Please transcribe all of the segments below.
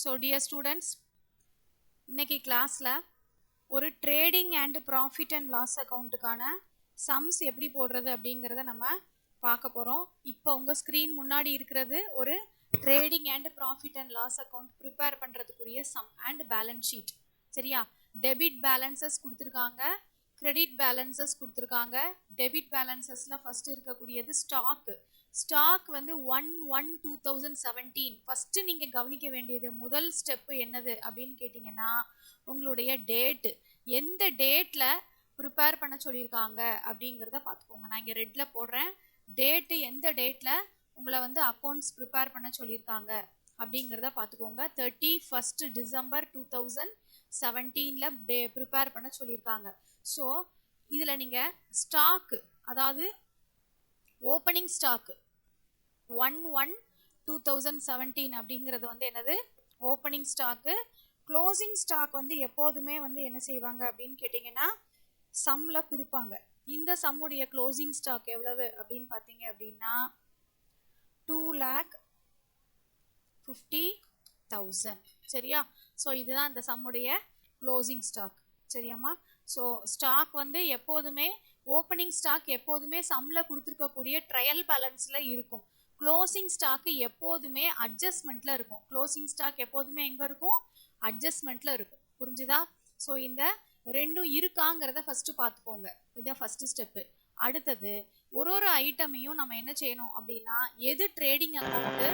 So dear students, இன்னைக்கு கிளாஸ்ல ஒரு trading and profit and loss அக்கௌண்ட்டுக்கான சம்ஸ் எப்படி போடுறது அப்படிங்கிறத நம்ம பார்க்க போகிறோம். இப்போ உங்கள் ஸ்க்ரீன் முன்னாடி இருக்கிறது ஒரு trading and profit and loss account prepare பண்ணுறதுக்குரிய சம் அண்ட் பேலன்ஸ் ஷீட். சரியா? டெபிட் பேலன்சஸ் கொடுத்துருக்காங்க, கிரெடிட் பேலன்சஸ் கொடுத்துருக்காங்க. டெபிட் பேலன்சஸில் ஃபஸ்ட்டு இருக்கக்கூடியது ஸ்டாக் வந்து 1/1/2017. ஃபஸ்ட்டு நீங்கள் கவனிக்க வேண்டியது முதல் ஸ்டெப்பு என்னது அப்படின்னு கேட்டிங்கன்னா, உங்களுடைய டேட்டு எந்த டேட்டில் ப்ரிப்பேர் பண்ண சொல்லியிருக்காங்க அப்படிங்கிறத பார்த்துக்கோங்க. நான் இங்கே ரெட்டில் போடுறேன். டேட்டு எந்த டேட்டில் உங்களை வந்து அக்கௌண்ட்ஸ் ப்ரிப்பேர் பண்ண சொல்லியிருக்காங்க அப்படிங்கிறத பார்த்துக்கோங்க. 31 டிசம்பர் 2017 ப்ரிப்பேர் பண்ண சொல்லியிருக்காங்க. ஸோ இதில் நீங்கள் ஸ்டாக்கு, அதாவது ஓப்பனிங் ஸ்டாக்கு 1/1/2017 அப்படிங்கிறது வந்து என்னது, ஓப்பனிங் ஸ்டாக்கு. க்ளோசிங் ஸ்டாக் வந்து எப்போதுமே வந்து என்ன செய்வாங்க அப்படின்னு கேட்டிங்கன்னா சம்மில் கொடுப்பாங்க. இந்த சம்முடைய க்ளோசிங் ஸ்டாக் எவ்வளவு அப்படின்னு பார்த்தீங்க அப்படின்னா 2,50,000. சரியா? ஸோ இதுதான் இந்த சம்முடைய க்ளோசிங் ஸ்டாக். சரியாம்மா? ஸோ ஸ்டாக் வந்து எப்போதுமே ஓப்பனிங் ஸ்டாக் எப்போதுமே சம்மில் கொடுத்துருக்கக்கூடிய ட்ரையல் பேலன்ஸில் இருக்கும். க்ளோசிங் ஸ்டாக்கு எப்போதுமே அட்ஜஸ்ட்மெண்ட்டில் இருக்கும். க்ளோசிங் ஸ்டாக் எப்போதுமே எங்கே இருக்கும்? அட்ஜஸ்ட்மெண்ட்டில் இருக்கும். புரிஞ்சுதா? ஸோ இந்த ரெண்டும் இருக்காங்கிறத ஃபஸ்ட்டு பார்த்துக்கோங்க. இதுதான் ஃபஸ்ட்டு ஸ்டெப்பு. அடுத்தது ஒரு ஐட்டமையும் நம்ம என்ன செய்யணும் அப்படின்னா, எது ட்ரேடிங் அக்கௌண்ட்டு,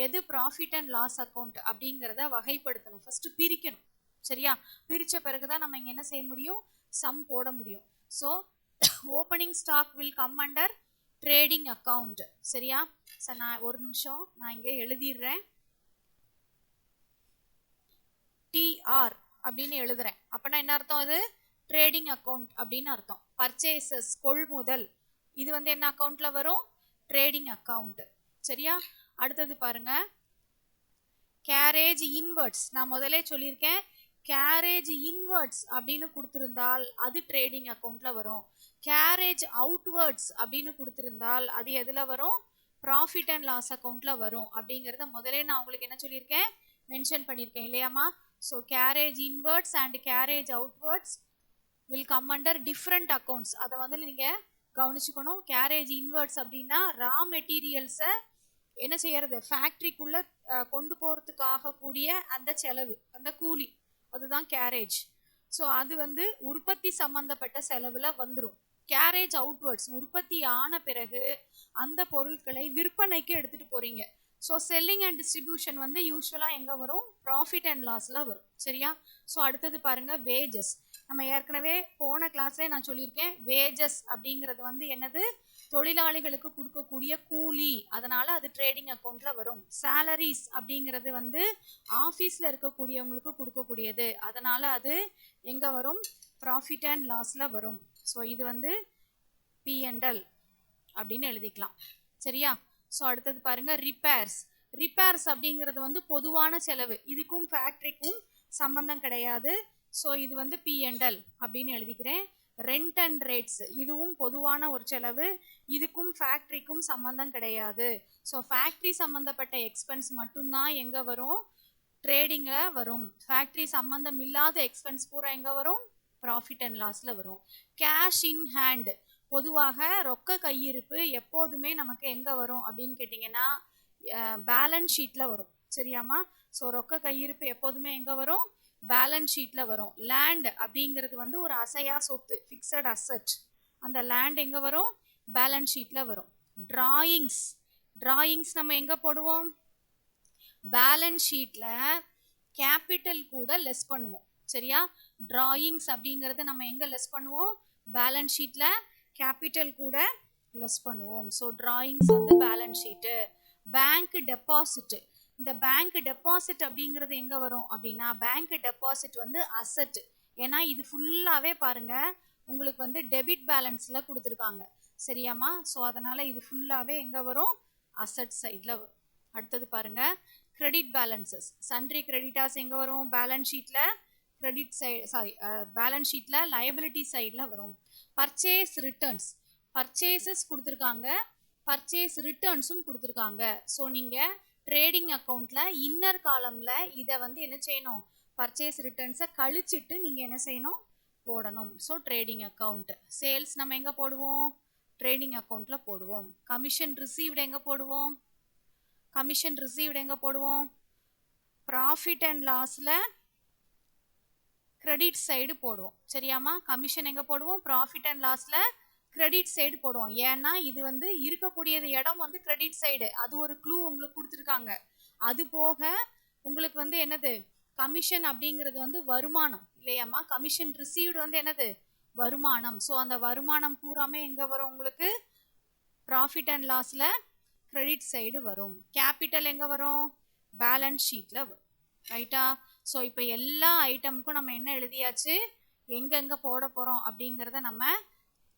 எது ப்ராஃபிட் அண்ட் லாஸ் அக்கௌண்ட் அப்படிங்கிறத வகைப்படுத்தணும். ஃபஸ்ட்டு பிரிக்கணும். சரியா? பிரித்த பிறகு தான் நம்ம இங்கே என்ன செய்ய முடியும்? சம் போட முடியும். So opening stock will come under trading account. சரியா? சார் நான் ஒரு நிமிஷம் நான் இங்கே எழுதிடுறேன். டிஆர் அப்படின்னு எழுதுறேன். அப்போனா என்ன அர்த்தம்? அது ட்ரேடிங் அக்கௌண்ட் அப்படின்னு அர்த்தம். பர்ச்சேசஸ், கொள்முதல், இது வந்து என்ன அக்கௌண்ட்டில் வரும்? Trading account. சரியா? அடுத்தது பாருங்க, கேரேஜ் இன்வெர்ட்ஸ். நான் முதலே சொல்லியிருக்கேன், கேரேஜ் இன்வெர்ட்ஸ் அப்படின்னு கொடுத்துருந்தால் அது ட்ரேடிங் அக்கௌண்ட்டில் வரும். கேரேஜ் அவுட்வர்ட்ஸ் அப்படின்னு கொடுத்துருந்தால் அது எதில் வரும்? ப்ராஃபிட் அண்ட் லாஸ் அக்கௌண்ட்டில் வரும். அப்படிங்கிறத முதலே நான் உங்களுக்கு என்ன சொல்லியிருக்கேன்? மென்ஷன் பண்ணியிருக்கேன் இல்லையாம்மா? So carriage inwards and carriage outwards will come under different accounts. அதை வந்து நீங்கள் கவனிச்சுக்கணும். கேரேஜ் இன்வெர்ட்ஸ் அப்படின்னா ரா மெட்டீரியல்ஸை என்ன செய்யறது, ஃபேக்ட்ரிக்குள்ளே கொண்டு போகிறதுக்காக கூடிய அந்த செலவு, அந்த கூலி, அதுதான் கேரேஜ். ஸோ அது வந்து உற்பத்தி சம்பந்தப்பட்ட செலவில் வந்துடும். கேரேஜ் அவுட்வர்ட்ஸ், உற்பத்தி ஆன பிறகு அந்த பொருட்களை விற்பனைக்கு எடுத்துகிட்டு போகிறீங்க. ஸோ செல்லிங் அண்ட் டிஸ்ட்ரிபியூஷன் வந்து யூஸ்வலாக எங்கே வரும்? ப்ராஃபிட் அண்ட் லாஸில் வரும். சரியா? ஸோ அடுத்தது பாருங்கள், வேஜஸ். நம்ம ஏற்கனவே போன கிளாஸ்லேயே நான் சொல்லியிருக்கேன், வேஜஸ் அப்படிங்கிறது வந்து என்னது? தொழிலாளிகளுக்கு கொடுக்கக்கூடிய கூலி, அதனால் அது ட்ரேடிங் அக்கௌண்ட்டில் வரும். சேலரிஸ் அப்படிங்கிறது வந்து ஆஃபீஸில் இருக்கக்கூடியவங்களுக்கு கொடுக்கக்கூடியது, அதனால் அது எங்கே வரும்? ப்ராஃபிட் அண்ட் லாஸில் வரும். ஸோ இது வந்து P&L அப்படின்னு எழுதிக்கலாம். சரியா? ஸோ அடுத்தது பாருங்கள், ரிப்பேர்ஸ் அப்படிங்கிறது வந்து பொதுவான செலவு, இதுக்கும் ஃபேக்ட்ரிக்கும் சம்பந்தம் கிடையாது. ஸோ இது வந்து P&L அப்படின்னு எழுதிக்கிறேன். ரெண்ட் அண்ட் ரேட்ஸ், இதுவும் பொதுவான ஒரு செலவு, இதுக்கும் ஃபேக்ட்ரிக்கும் சம்பந்தம் கிடையாது. ஸோ ஃபேக்ட்ரி சம்மந்தப்பட்ட எக்ஸ்பென்ஸ் மட்டும்தான் எங்கே வரும்? ட்ரேடிங்கில் வரும். ஃபேக்ட்ரி சம்மந்தம் இல்லாத எக்ஸ்பென்ஸ் பூரா எங்கே வரும்? ப்ராஃபிட் அண்ட் லாஸில் வரும். கேஷ் இன் ஹேண்ட், பொதுவாக ரொக்க கையிருப்பு எப்போதுமே நமக்கு எங்கே வரும் அப்படின்னு கேட்டிங்கன்னா பேலன்ஸ் ஷீட்டில் வரும். சரியாம்மா? ஸோ ரொக்க கையிருப்பு எப்போதுமே எங்கே வரும்? பேலன்ஸ் ஷீட்டில் வரும். லேண்ட் அப்படிங்கிறது வந்து ஒரு அசையா சொத்து, ஃபிக்ஸட் அசட். அந்த லேண்ட் எங்கே வரும்? பேலன்ஸ் ஷீட்டில் வரும். டிராயிங்ஸ் நம்ம எங்கே போடுவோம்? பேலன்ஸ் ஷீட்டில் கேபிட்டல் கூட லெஸ் பண்ணுவோம். சரியா? டிராயிங்ஸ் அப்படிங்கிறது நம்ம எங்கே லெஸ் பண்ணுவோம்? பேலன்ஸ் ஷீட்டில் கேபிட்டல் கூட லெஸ் பண்ணுவோம். ஸோ டிராயிங்ஸ் வந்து பேலன்ஸ் ஷீட்டு. பேங்க் டெபாசிட், இந்த பேங்க் டெபாசிட் அப்படிங்கிறது எங்கே வரும் அப்படின்னா, பேங்க் டெபாசிட் வந்து அசட். ஏன்னா இது ஃபுல்லாகவே பாருங்கள் உங்களுக்கு வந்து டெபிட் பேலன்ஸில் கொடுத்துருக்காங்க. சரியாம்மா? ஸோ அதனால் இது ஃபுல்லாகவே எங்கே வரும்? அசட் சைடில் வரும். அடுத்தது பாருங்கள், கிரெடிட் பேலன்சஸ். சன்ட்ரி கிரெடிட்டாஸ் எங்கே வரும்? பேலன்ஸ் ஷீட்டில் கிரெடிட் பேலன்ஸ் ஷீட்டில் லைபிலிட்டி சைடில் வரும். பர்ச்சேஸ் ரிட்டர்ன்ஸ், பர்ச்சேசஸ் கொடுத்துருக்காங்க, பர்ச்சேஸ் ரிட்டர்ன்ஸும் கொடுத்துருக்காங்க. ஸோ நீங்கள் ட்ரேடிங் அக்கௌண்ட்ல இன்னர் காலம்ல இதை வந்து என்ன செய்யணும், பர்ச்சேஸ் ரிட்டர்ன்ஸை கழிச்சிட்டு நீங்கள் என்ன செய்யணும், போடணும். So trading account. சேல்ஸ் நம்ம எங்கே போடுவோம், ட்ரேடிங் அக்கௌண்ட்டில் போடுவோம். கமிஷன் ரிசீவ்டு எங்கே போடுவோம், கமிஷன் ரிசீவ்டு எங்கே போடுவோம், ப்ராஃபிட் அண்ட் லாஸில் கிரெடிட் சைடு போடுவோம். சரியாமா, கமிஷன் எங்கே போடுவோம், ப்ராஃபிட் அண்ட் லாஸில் கிரெடிட் சைடு போடுவோம். ஏன்னா இது வந்து இருக்கக்கூடியது இடம் வந்து கிரெடிட் சைடு, அது ஒரு க்ளூ உங்களுக்கு கொடுத்துருக்காங்க. அது போக உங்களுக்கு வந்து என்னது, கமிஷன் அப்படிங்கிறது வந்து வருமானம் இல்லையாம்மா, கமிஷன் ரிசீவ்டு வந்து என்னது, வருமானம். ஸோ அந்த வருமானம் பூராமே எங்கே வரும் உங்களுக்கு, ப்ராஃபிட் அண்ட் லாஸில் கிரெடிட் சைடு வரும். கேபிட்டல் எங்கே வரும், பேலன்ஸ் ஷீட்டில் வரும். ரைட்டா. ஸோ இப்போ எல்லா ஐட்டமுக்கும் நம்ம என்ன எழுதியாச்சு, எங்கெங்கே போட போகிறோம் அப்படிங்கிறத நம்ம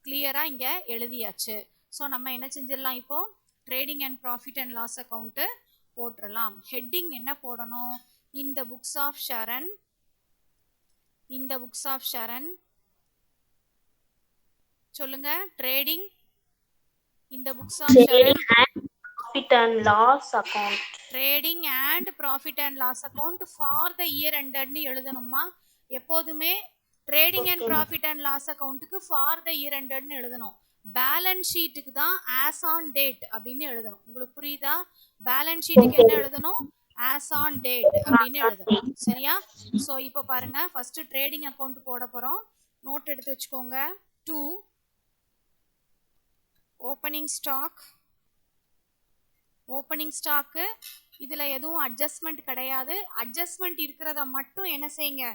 கிளியராக இங்கே எழுதியாச்சு. ஸோ நம்ம என்ன செஞ்சிடலாம், இப்போது trading and profit and loss account போட்டுடலாம். ஹெட்டிங் என்ன போடணும், இந்த புக்ஸ் ஆஃப் ஷரண், இந்த புக்ஸ் ஆஃப் ஷரண் சொல்லுங்க, ட்ரேடிங் இந்த books of Sharan profit and loss account, trading and profit and loss account for the year எண்டட்னு எழுதணுமா. எப்போதுமே trading and profit and loss அக்கௌண்ட்டுக்கு ஃபார் த இயர் எண்டட்னு எழுதணும். பேலன்ஸ் ஷீட்டுக்கு தான் ஆஸ் ஆன் டேட் அப்படின்னு எழுதணும். உங்களுக்கு புரியுதா, பேலன்ஸ் ஷீட்டுக்கு என்ன எழுதணும், ஆஸ் ஆன் டேட் அப்படின்னு எழுதணும். சரியா. ஸோ இப்போ பாருங்க, ஃபர்ஸ்ட் ட்ரேடிங் அக்கௌண்ட் போட போகிறோம். நோட் எடுத்து வச்சுக்கோங்க. 2 ஓப்பனிங் ஸ்டாக், ஓப்பனிங் ஸ்டாக்கு இதில் எதுவும் அட்ஜஸ்ட்மெண்ட் கிடையாது. அட்ஜஸ்ட்மெண்ட் இருக்கிறத மட்டும் என்ன செய்யுங்க,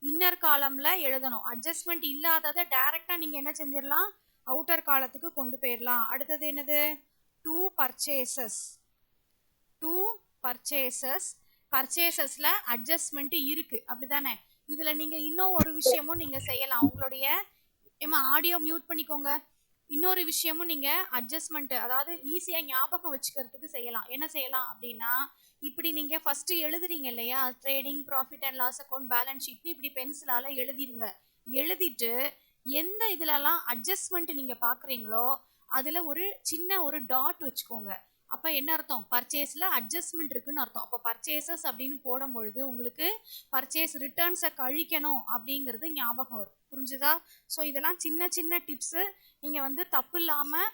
இன்னர் காலம்ல எழுதணும். அட்ஜஸ்ட்மெண்ட் இல்லாததை டைரெக்டாக நீங்கள் என்ன செஞ்சிடலாம், அவுட்டர் காலத்துக்கு கொண்டு போயிடலாம். அடுத்தது என்னது, 2 பர்ச்சேசஸ், 2 பர்ச்சேசஸ். பர்ச்சேசஸில் அட்ஜஸ்ட்மெண்ட்டு இருக்குது அப்படி தானே. இதில் நீங்கள் இன்னும் ஒரு விஷயமும் நீங்கள் செய்யலாம். உங்களுடைய ஆடியோ மியூட் பண்ணிக்கோங்க. இன்னொரு விஷயமும் நீங்கள் அட்ஜஸ்ட்மெண்ட்டு, அதாவது ஈஸியாக ஞாபகம் வச்சுக்கிறதுக்கு செய்யலாம். என்ன செய்யலாம் அப்படின்னா, இப்படி நீங்கள் ஃபஸ்ட்டு எழுதுறீங்க இல்லையா, trading profit and loss account balance ஷீட்னு இப்படி பென்சிலால் எழுதிருங்க. எழுதிட்டு எந்த இதிலலாம் அட்ஜஸ்ட்மெண்ட் நீங்கள் பார்க்குறீங்களோ அதில் ஒரு சின்ன ஒரு டாட் வச்சுக்கோங்க. அப்போ என்ன அர்த்தம், பர்ச்சேஸில் அட்ஜஸ்ட்மெண்ட் இருக்குன்னு அர்த்தம். அப்போ பர்ச்சேசஸ் அப்படின்னு போடும்பொழுது உங்களுக்கு பர்ச்சேஸ் ரிட்டர்ன்ஸை கழிக்கணும் அப்படிங்கிறது ஞாபகம் வரும். புரிஞ்சுதா. ஸோ இதெல்லாம் சின்ன சின்ன டிப்ஸு, நீங்கள் வந்து தப்பு இல்லாமல்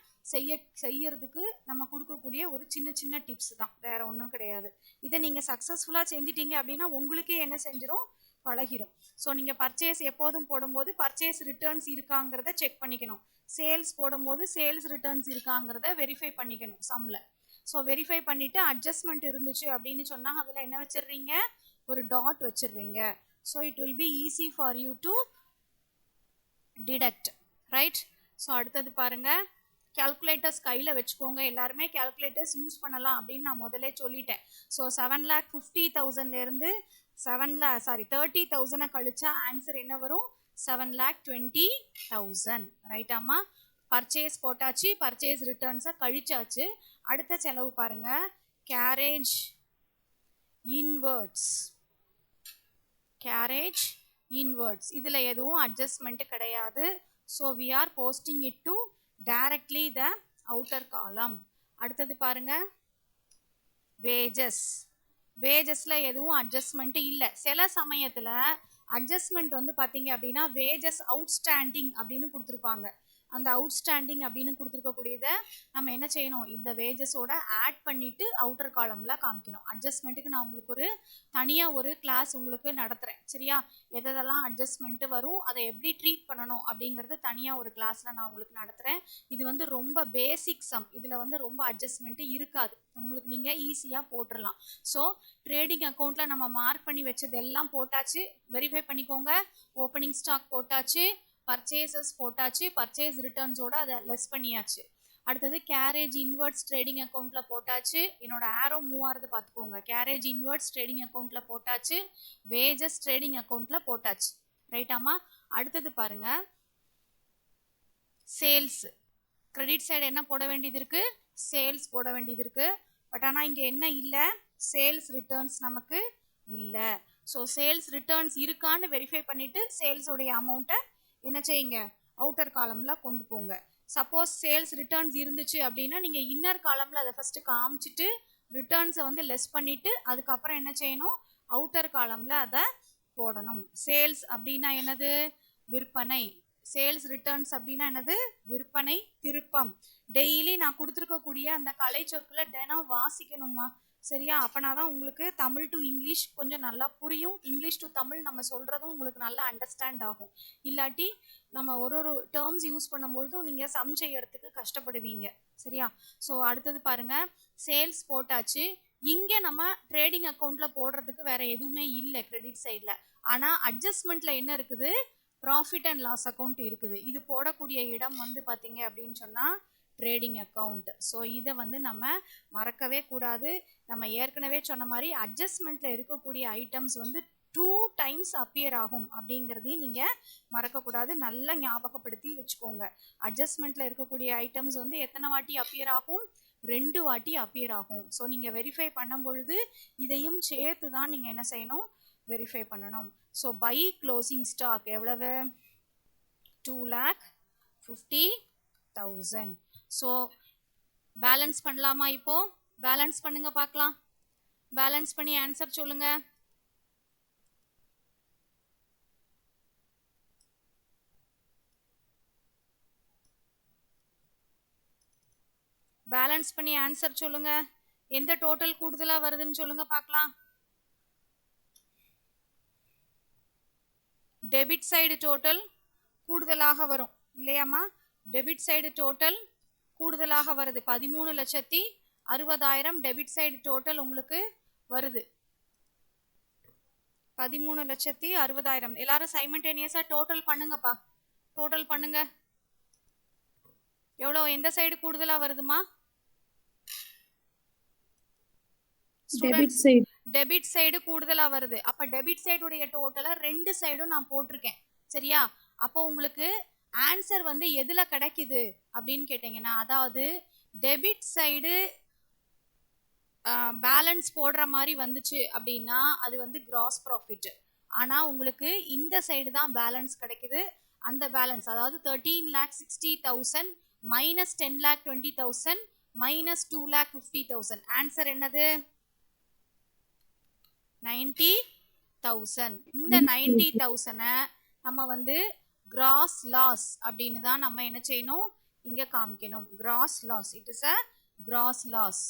செய்யறதுக்கு நம்ம கொடுக்கக்கூடிய ஒரு சின்ன சின்ன டிப்ஸ் தான், வேற ஒன்றும் கிடையாது. இதை நீங்கள் சக்ஸஸ்ஃபுல்லாக செஞ்சிட்டீங்க அப்படின்னா உங்களுக்கே என்ன செஞ்சிடும், பழகிடும். ஸோ நீங்கள் பர்ச்சேஸ் எப்போதும் போடும்போது பர்ச்சேஸ் ரிட்டர்ன்ஸ் இருக்காங்கிறத செக் பண்ணிக்கணும். சேல்ஸ் போடும்போது சேல்ஸ் ரிட்டர்ன்ஸ் இருக்காங்கிறத வெரிஃபை பண்ணிக்கணும் சம்மில். ஸோ வெரிஃபை பண்ணிவிட்டு அட்ஜஸ்ட்மெண்ட் இருந்துச்சு அப்படின்னு சொன்னால் அதில் என்ன வச்சிடுறீங்க, ஒரு டாட் வச்சிடுறீங்க. So it will be easy for you to deduct. Right. So அடுத்தது பாருங்கள், கேல்குலேட்டர்ஸ் கையில் வச்சுக்கோங்க. எல்லாருமே கேல்குலேட்டர்ஸ் யூஸ் பண்ணலாம் அப்படின்னு நான் முதலே சொல்லிட்டேன். ஸோ 7,50,000 30,000 கழிச்சா ஆன்சர் என்ன வரும், 7,20,000. ரைட்டாமா. பர்ச்சேஸ் போட்டாச்சு, பர்ச்சேஸ் ரிட்டர்ன்ஸை கழிச்சாச்சு. அடுத்த செலவு பாருங்க, கேரேஜ் இன்வர்ட்ஸ், கேரேஜ் இன்வர்ட்ஸ். இதில் எதுவும் அட்ஜஸ்ட்மெண்ட் கிடையாது. So we are posting it to directly the outer column. அடுத்தது பாருங்க, வேஜஸ். வேஜஸில் எதுவும் அட்ஜஸ்ட்மெண்ட்டு இல்லை. சில சமயத்தில் அட்ஜஸ்ட்மெண்ட் வந்து பார்த்தீங்க அப்படின்னா வேஜஸ் அவுட்ஸ்டாண்டிங் அப்படின்னு கொடுத்துருப்பாங்க. அந்த அவுட்ஸ்டாண்டிங் அப்படின்னு கொடுத்துருக்கக்கூடியதை நம்ம என்ன செய்யணும், இந்த வேஜஸோட ஆட் பண்ணிவிட்டு அவுட்டர் காலமில் காமிக்கணும். அட்ஜஸ்ட்மெண்ட்டுக்கு நான் உங்களுக்கு ஒரு தனியாக ஒரு கிளாஸ் உங்களுக்கு நடத்துகிறேன். சரியா. எதெல்லாம் அட்ஜஸ்ட்மெண்ட்டு வரும், அதை எப்படி ட்ரீட் பண்ணணும் அப்படிங்கிறது தனியாக ஒரு கிளாஸில் நான் உங்களுக்கு நடத்துகிறேன். இது வந்து ரொம்ப பேசிக் சம், இதில் வந்து ரொம்ப அட்ஜஸ்ட்மெண்ட்டு இருக்காது, உங்களுக்கு நீங்கள் ஈஸியாக போட்டுடலாம். ஸோ ட்ரேடிங் அக்கௌண்ட்டில் நம்ம மார்க் பண்ணி வச்சது எல்லாம் போட்டாச்சு, வெரிஃபை பண்ணிக்கோங்க. ஓப்பனிங் ஸ்டாக் போட்டாச்சு, பர்ச்சேசஸ் போட்டாச்சு, பர்ச்சேஸ் ரிட்டர்ன்ஸோட அதை லெஸ் பண்ணியாச்சு. அடுத்தது கேரேஜ் இன்வர்ட்ஸ் ட்ரேடிங் அக்கௌண்ட்டில் போட்டாச்சு. என்னோட ஆரோ மூவ் ஆகிறது பார்த்துக்கோங்க. கேரேஜ் இன்வர்ட்ஸ் ட்ரேடிங் அக்கௌண்ட்டில் போட்டாச்சு, வேஜஸ் ட்ரேடிங் அக்கௌண்ட்டில் போட்டாச்சு. ரைட்டாமா. அடுத்தது பாருங்க, சேல்ஸ். கிரெடிட் சைடு என்ன போட வேண்டியது இருக்குது, சேல்ஸ் போட வேண்டியது இருக்குது. பட் ஆனால் இங்கே என்ன இல்லை, சேல்ஸ் ரிட்டர்ன்ஸ் நமக்கு இல்லை. ஸோ சேல்ஸ் ரிட்டர்ன்ஸ் இருக்கான்னு வெரிஃபை பண்ணிவிட்டு சேல்ஸோடைய அமௌண்ட்டை என்ன செய்யுங்க, அவுட்டர் காலமில் கொண்டு போங்க. சப்போஸ் சேல்ஸ் ரிட்டர்ன்ஸ் இருந்துச்சு அப்படின்னா நீங்கள் இன்னர் காலமில் அதை ஃபஸ்ட்டு காமிச்சிட்டு ரிட்டர்ன்ஸை வந்து லெஸ் பண்ணிவிட்டு அதுக்கப்புறம் என்ன செய்யணும், அவுட்டர் காலமில் அதை போடணும். சேல்ஸ் அப்படின்னா என்னது, விற்பனை. சேல்ஸ் ரிட்டர்ன்ஸ் அப்படின்னா என்னது, விற்பனை திருப்பம். டெய்லி நான் கொடுத்துருக்கக்கூடிய அந்த கலை சொற்களை தினம் வாசிக்கணுமா, சரியா? அப்போனா தான் உங்களுக்கு தமிழ் டு இங்கிலீஷ் கொஞ்சம் நல்லா புரியும், இங்கிலீஷ் டு தமிழ் நம்ம சொல்கிறதும் உங்களுக்கு நல்லா அண்டர்ஸ்டாண்ட் ஆகும். இல்லாட்டி நம்ம ஒரு டேர்ம்ஸ் யூஸ் பண்ணும்பொழுதும் நீங்கள் சம் செய்யறதுக்கு கஷ்டப்படுவீங்க, சரியா? ஸோ அடுத்தது பாருங்கள், சேல்ஸ் போட்டாச்சு. இங்கே நம்ம ட்ரேடிங் அக்கௌண்ட்டில் போடுறதுக்கு வேறு எதுவுமே இல்லை கிரெடிட் சைடில். ஆனால் அட்ஜஸ்ட்மெண்ட்டில் என்ன இருக்குது, ப்ராஃபிட் அண்ட் லாஸ் அக்கௌண்ட் இருக்குது. இது போடக்கூடிய இடம் வந்து பார்த்தீங்க அப்படின்னு சொன்னால் ட்ரேடிங் அக்கௌண்ட். ஸோ இதை வந்து நம்ம மறக்கவே கூடாது. நம்ம ஏற்கனவே சொன்ன மாதிரி அட்ஜஸ்ட்மெண்ட்டில் இருக்கக்கூடிய ஐட்டம்ஸ் வந்து 2 times அப்பியர் ஆகும் அப்படிங்கிறதையும் நீங்கள் மறக்கக்கூடாது, நல்லா ஞாபகப்படுத்தி வச்சுக்கோங்க. அட்ஜஸ்ட்மெண்ட்டில் இருக்கக்கூடிய ஐட்டம்ஸ் வந்து எத்தனை வாட்டி அப்பியர் ஆகும், 2 வாட்டி அப்பியர் ஆகும். ஸோ நீங்கள் வெரிஃபை பண்ணும் பொழுது இதையும் சேர்த்து தான் நீங்கள் என்ன செய்யணும், வெரிஃபை பண்ணணும். ஸோ பை க்ளோசிங் ஸ்டாக் எவ்வளவு, 2,50,000. ஸோ பேலன்ஸ் பண்ணலாமா? இப்போ பேலன்ஸ் பண்ணுங்க பார்க்கலாம். பேலன்ஸ் பண்ணி ஆன்சர் சொல்லுங்க. பேலன்ஸ் பண்ணி ஆன்சர் சொல்லுங்க. எந்த டோட்டல் கூடுதலா வருதுன்னு சொல்லுங்க பார்க்கலாம். டெபிட் சைடு டோட்டல் கூடுதலாக வரும் இல்லையாம்மா? டெபிட் சைடு டோட்டல் கூடுதலாக வருது. 13,60,000 டெபிட் சைடு டோட்டல் உங்களுக்கு வருது. 13,60,000. எல்லாரும் சைமல்டேனியஸா டோட்டல் பண்ணுங்கப்பா, டோட்டல் பண்ணுங்க. எவ்வளோ, எந்த சைடு கூடுதலா வருதுமா? டெபிட் சைடு கூடுதலா வருது. அப்ப டெபிட் சைடுடைய டோட்டலை 2 சைடும் நான் போட்டிருக்கேன், சரியா? அப்போ உங்களுக்கு ஆன்சர் வந்து எதுல கிடைக்குது அப்படின்னு கேட்டீங்கன்னா, அதாவது டெபிட் சைடு பேலன்ஸ் போடுற மாதிரி வந்துச்சு அப்படின்னா அது வந்து கிராஸ் ப்ராஃபிட். ஆனால் உங்களுக்கு இந்த சைடு தான் பேலன்ஸ் கிடைக்குது. அந்த பேலன்ஸ் அதாவது 13,60,000 மைனஸ் 10,20,000 மைனஸ் 2,50,000. ஆன்சர் என்னது, 90,000. இந்த 90,000 நம்ம வந்து கிராஸ் லாஸ் அப்படின்னு தான் நம்ம என்ன செய்யணும், இங்க காமிக்கணும். Gross loss, it is a gross loss,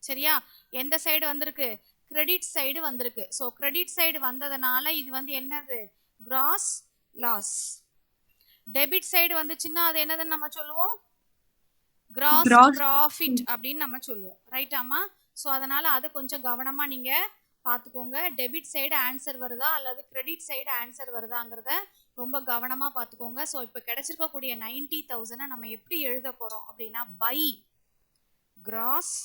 சரியா? எந்த சைடு வந்திருக்கு, கிரெடிட் சைடு வந்திருக்கு. ஸோ கிரெடிட் சைடு வந்ததுனால இது வந்து என்னது, கிராஸ் லாஸ். டெபிட் சைடு வந்துச்சுன்னா அது என்னதுன்னு நம்ம சொல்லுவோம், கிராஸ் ப்ராஃபிட் அப்படின்னு நம்ம சொல்லுவோம், ரைட்டாமா? ஸோ அதனால அதை கொஞ்சம் கவனமா நீங்க பார்த்துக்கோங்க. டெபிட் சைடு ஆன்சர் வருதா அல்லது கிரெடிட் சைடு ஆன்சர் வருதாங்கிறத ரொம்ப கவனமாக பார்த்துக்கோங்க. ஸோ இப்போ கிடைச்சிருக்கக்கூடிய 90,000 நம்ம எப்படி எழுத போகிறோம் அப்படின்னா, பை கிராஸ்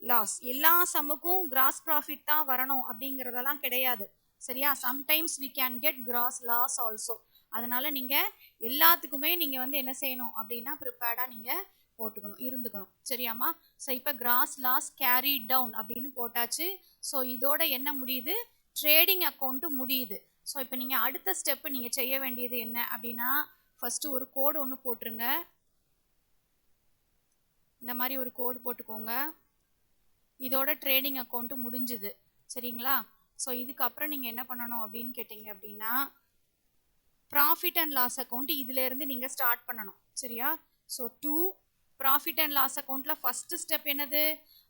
லாஸ். எல்லா சம்முக்கும் கிராஸ் ப்ராஃபிட் தான் வரணும் அப்படிங்கிறதெல்லாம் கிடையாது, சரியா? Sometimes we can get gross loss also. அதனால நீங்கள் எல்லாத்துக்குமே நீங்கள் வந்து என்ன செய்யணும் அப்படின்னா ப்ரிப்பேர்டாக நீங்கள் போட்டுக்கணும், இருந்துக்கணும், சரியாம்மா? ஸோ இப்போ கிராஸ் லாஸ் கேரி டவுன் அப்படின்னு போட்டாச்சு. ஸோ இதோட என்ன முடியுது, ட்ரேடிங் அக்கௌண்ட்டு முடியுது. ஸோ இப்போ நீங்கள் அடுத்த ஸ்டெப்பு நீங்கள் செய்ய வேண்டியது என்ன அப்படின்னா, ஃபஸ்ட்டு ஒரு கோடு ஒன்று போட்டுருங்க. இந்த மாதிரி ஒரு கோடு போட்டுக்கோங்க. இதோட ட்ரேடிங் அக்கௌண்ட்டு முடிஞ்சுது, சரிங்களா? ஸோ இதுக்கப்புறம் நீங்கள் என்ன பண்ணணும் அப்படின்னு கேட்டிங்க அப்படின்னா, ப்ராஃபிட் அண்ட் லாஸ் அக்கௌண்ட் இதிலேருந்து நீங்கள் ஸ்டார்ட் பண்ணணும், சரியா? ஸோ ப்ராஃபிட் அண்ட் லாஸ் அக்கௌண்ட்டில் ஃபஸ்ட்டு ஸ்டெப் என்னது,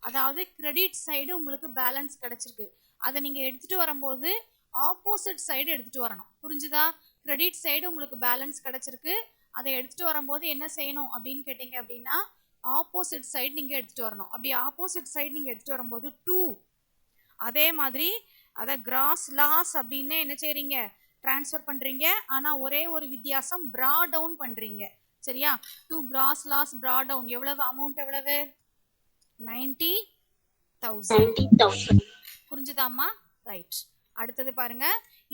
அதாவது கிரெடிட் சைடு உங்களுக்கு பேலன்ஸ் கிடச்சிருக்கு. அதை நீங்கள் எடுத்துகிட்டு வரும்போது ஆப்போசிட் சைடு எடுத்துகிட்டு வரணும், புரிஞ்சுதா? கிரெடிட் சைடு உங்களுக்கு பேலன்ஸ் கிடச்சிருக்கு, அதை எடுத்துகிட்டு வரும்போது என்ன செய்யணும் அப்படின்னு கேட்டிங்க அப்படின்னா, ஆப்போசிட் சைடு நீங்கள் எடுத்துகிட்டு வரணும். அப்படி ஆப்போசிட் சைடு நீங்கள் எடுத்துகிட்டு வரும்போது 2, அதே மாதிரி அதை கிராஸ் லாஸ் அப்படின்னு என்ன செய்கிறீங்க, ட்ரான்ஸ்ஃபர் பண்ணுறீங்க. ஆனால் ஒரே ஒரு வித்தியாசம், ப்ரா டவுன் பண்ணுறீங்க, சரியா? 2 கிராஸ் லாஸ் ப்ரா டவுன். எவ்வளவு அமௌண்ட், எவ்வளவு, 90,000. புரிஞ்சுதாம்மா? ரைட். அடுத்தது பாருங்க,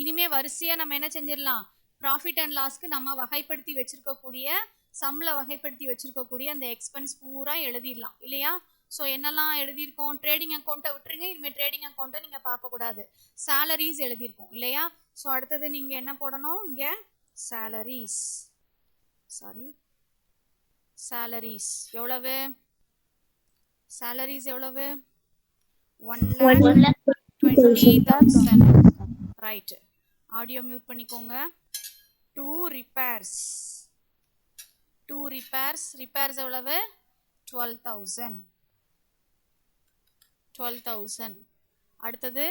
இனிமே வரிசையாக நம்ம என்ன செஞ்சிடலாம், ப்ராஃபிட் அண்ட் லாஸ்க்கு நம்ம வகைப்படுத்தி வச்சிருக்கக்கூடிய சம்ல வகைப்படுத்தி வச்சிருக்கக்கூடிய அந்த எக்ஸ்பென்ஸ் பூரா எழுதிடலாம் இல்லையா? ஸோ என்னெல்லாம் எழுதியிருக்கோம், ட்ரேடிங் அக்கௌண்ட்டை விட்டுருங்க, இனிமேல் ட்ரேடிங் அக்கௌண்ட்டை நீங்கள் பார்க்கக்கூடாது. சேலரிஸ் எழுதியிருக்கோம் இல்லையா? ஸோ அடுத்தது நீங்கள் என்ன போடணும், இங்கே சேலரிஸ், சாரி சேலரிஸ் எவ்வளவு, salaries எவ்வளவு? 1 lakh 1,20,000. ரைட். ஆடியோ மியூட் பண்ணிக்கோங்க. 2 repairs. repairs எவ்வளவு? 12,000. அடுத்தது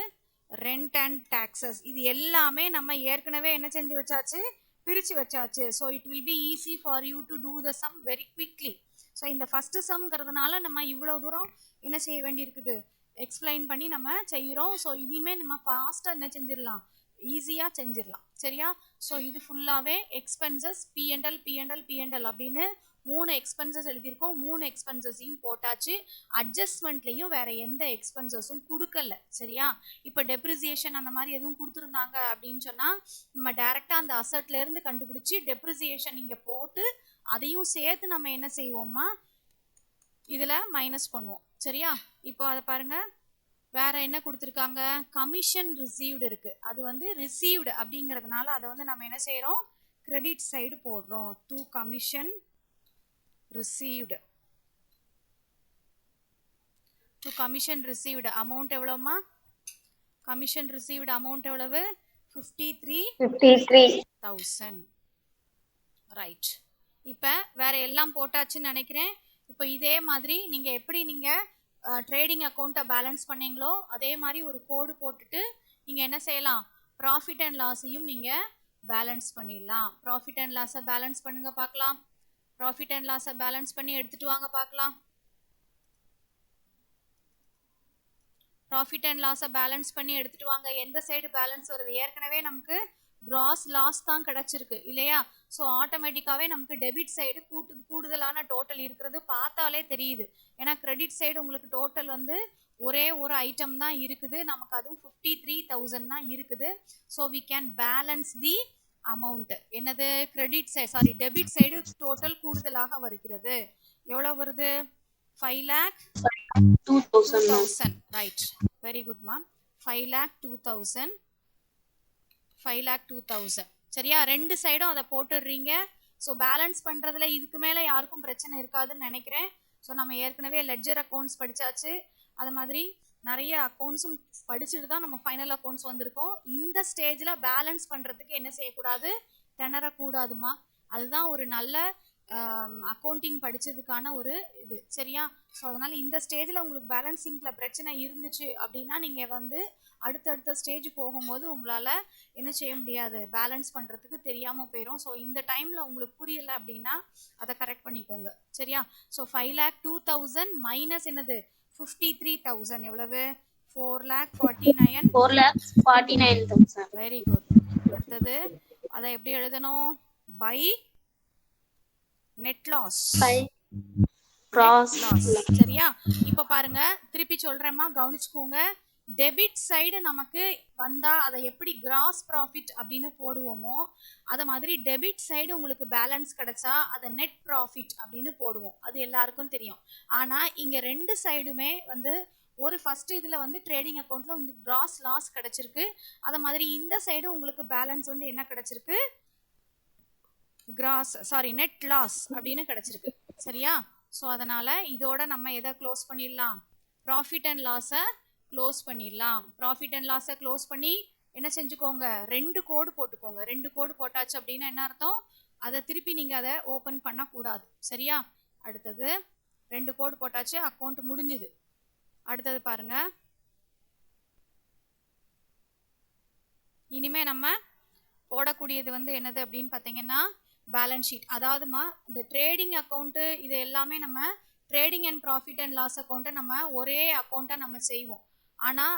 ரெண்ட் அண்ட் டாக்ஸஸ். இது எல்லாமே நம்ம ஏற்கனவே என்ன செஞ்சு வச்சாச்சு, பிரித்து வச்சாச்சு. So it will be easy for you to do the sum very quickly. So இந்த ஃபஸ்ட்டு சம்ங்கிறதுனால நம்ம இவ்வளோ தூரம் என்ன செய்ய வேண்டியிருக்குது, எக்ஸ்பிளைன் பண்ணி நம்ம செய்கிறோம். ஸோ இனிமேல் நம்ம ஃபாஸ்ட்டாக என்ன செஞ்சிடலாம், ஈஸியாக செஞ்சிடலாம். சரியா? ஸோ இது ஃபுல்லாகவே எக்ஸ்பென்சஸ் P&L அப்படின்னு 3 எக்ஸ்பென்சஸ் எழுதியிருக்கோம். 3 எக்ஸ்பென்சஸையும் போட்டாச்சு. அட்ஜஸ்ட்மெண்ட்லேயும் வேறு எந்த எக்ஸ்பென்சஸும் கொடுக்கல. சரியா? இப்போ டெப்ரிசியேஷன் அந்த மாதிரி எதுவும் கொடுத்துருந்தாங்க அப்படின்னு சொன்னால் நம்ம டேரெக்டாக அந்த அசட்லேருந்து கண்டுபிடிச்சி டெப்ரிசியேஷன் இங்கே போட்டு அதையும் சேர்த்து நம்ம என்ன செய்வோம்மா, இதில் மைனஸ் பண்ணுவோம். சரியா? இப்போ அதை பாருங்கள், வேற என்ன கொடுத்துருக்காங்க, கமிஷன் ரிசீவ்டு இருக்குது. அது வந்து ரிசீவ்டு அப்படிங்கிறதுனால அதை வந்து நம்ம என்ன செய்கிறோம், கிரெடிட் சைடு போடுறோம். To commission received. To commission received amount எவ்வளோம்மா, கமிஷன் ரிசீவ்டு அமௌண்ட் எவ்வளவு, 53,000. ரைட். இப்போ வேற எல்லாம் போட்டாச்சுன்னு நினைக்கிறேன். இப்போ இதே மாதிரி நீங்கள் எப்படி நீங்கள் ட்ரேடிங் அக்கௌண்ட்டை பேலன்ஸ் பண்ணீங்களோ அதே மாதிரி ஒரு கோடு போட்டுட்டு நீங்கள் என்ன செய்யலாம், ப்ராஃபிட் அண்ட் லாஸையும் நீங்கள் பேலன்ஸ் பண்ணிடலாம். ப்ராஃபிட் அண்ட் லாஸை பேலன்ஸ் பண்ணுங்க பார்க்கலாம். ப்ராஃபிட் அண்ட் லாஸை பேலன்ஸ் பண்ணி எடுத்துட்டு வாங்க பார்க்கலாம். ப்ராஃபிட் அண்ட் லாஸை பேலன்ஸ் பண்ணி எடுத்துட்டு வாங்க. எந்த சைடு பேலன்ஸ் வருது, ஏற்கனவே நமக்கு கிராஸ் லாஸ் தான் கிடச்சிருக்கு இல்லையா? ஸோ ஆட்டோமேட்டிக்காகவே நமக்கு டெபிட் சைடு கூடுதலான டோட்டல் இருக்கிறது பார்த்தாலே தெரியுது. ஏன்னா கிரெடிட் சைடு உங்களுக்கு டோட்டல் வந்து ஒரே ஒரு ஐட்டம் தான் இருக்குது, நமக்கு அதுவும் 53,000 தான் இருக்குது. So we can balance the amount. என்னது, credit side sorry debit side total கூடுதலாக வருகிறது. எவ்வளோ வருது, 5,02,000. Right, very good ma'am. 5,02,000. சரியா? ரெண்டு சைடும் அதை போட்டுடுறீங்க. ஸோ பேலன்ஸ் பண்ணுறதுல இதுக்கு மேலே யாருக்கும் பிரச்சனை இருக்காதுன்னு நினைக்கிறேன். ஸோ நம்ம ஏற்கனவே லெட்ஜர் அக்கௌண்ட்ஸ் படித்தாச்சு, அது மாதிரி நிறைய அக்கௌண்ட்ஸும் படிச்சுட்டு தான் நம்ம ஃபைனல் அக்கௌண்ட்ஸ் வந்திருக்கோம். இந்த ஸ்டேஜில் பேலன்ஸ் பண்ணுறதுக்கு என்ன செய்யக்கூடாது, திணறக்கூடாதுமா. அதுதான் ஒரு நல்ல அக்கௌண்டிங் படித்ததுக்கான ஒரு இது. சரியா? ஸோ அதனால் இந்த ஸ்டேஜில் உங்களுக்கு பேலன்சிங்கில் பிரச்சனை இருந்துச்சு அப்படின்னா நீங்கள் வந்து அடுத்தடுத்த ஸ்டேஜ் போகும்போது உங்களால் என்ன செய்ய முடியாது, பேலன்ஸ் பண்ணுறதுக்கு தெரியாமல் போயிடும். ஸோ இந்த டைமில் உங்களுக்கு புரியலை அப்படின்னா அதை கரெக்ட் பண்ணிக்கோங்க. சரியா? ஸோ 5,02,000 மைனஸ் என்னது 53,000 எவ்வளவு, 4,49,000. Very good. அடுத்தது அதை எப்படி எழுதணும், பை நெட் லாஸ். சரியா? இப்போ பாருங்க, திருப்பி சொல்றேம்மா, கவனிச்சுக்கோங்க. டெபிட் சைடு நமக்கு வந்தா அதை எப்படி கிராஸ் ப்ராஃபிட் அப்படின்னு போடுவோமோ அதை மாதிரி டெபிட் சைடு உங்களுக்கு பேலன்ஸ் கிடைச்சா அதை நெட் ப்ராஃபிட் அப்படின்னு போடுவோம். அது எல்லாருக்கும் தெரியும். ஆனால் இங்கே ரெண்டு சைடுமே வந்து ஒரு ஃபர்ஸ்ட் இதில் வந்து ட்ரேடிங் அக்கௌண்ட்டில் வந்து கிராஸ் லாஸ் கிடச்சிருக்கு. அதை மாதிரி இந்த சைடு உங்களுக்கு பேலன்ஸ் வந்து என்ன கிடச்சிருக்கு, நெட் லாஸ் அப்படின்னு கிடச்சிருக்கு. சரியா? ஸோ அதனால் இதோட நம்ம எதை க்ளோஸ் பண்ணிடலாம், ப்ராஃபிட் அண்ட் லாஸை க்ளோஸ் பண்ணிடலாம். ப்ராஃபிட் அண்ட் லாஸை க்ளோஸ் பண்ணி என்ன செஞ்சுக்கோங்க, 2 கோடு போட்டுக்கோங்க. 2 கோடு போட்டாச்சு அப்படின்னா என்ன அர்த்தம், அதை திருப்பி நீங்கள் அதை ஓப்பன் பண்ணக்கூடாது. சரியா? அடுத்தது 2 கோடு போட்டாச்சு, அக்கௌண்ட் முடிஞ்சுது. அடுத்தது பாருங்க, இனிமேல் நம்ம போடக்கூடியது வந்து என்னது அப்படின்னு பார்த்தீங்கன்னா பேலன்ஸ் ஷீட். அதாவதுமா இந்த ட்ரேடிங் அக்கௌண்ட்டு இது எல்லாமே நம்ம trading and profit and loss அக்கௌண்ட்டை நம்ம ஒரே அக்கௌண்ட்டாக நம்ம செய்வோம். ஆனால்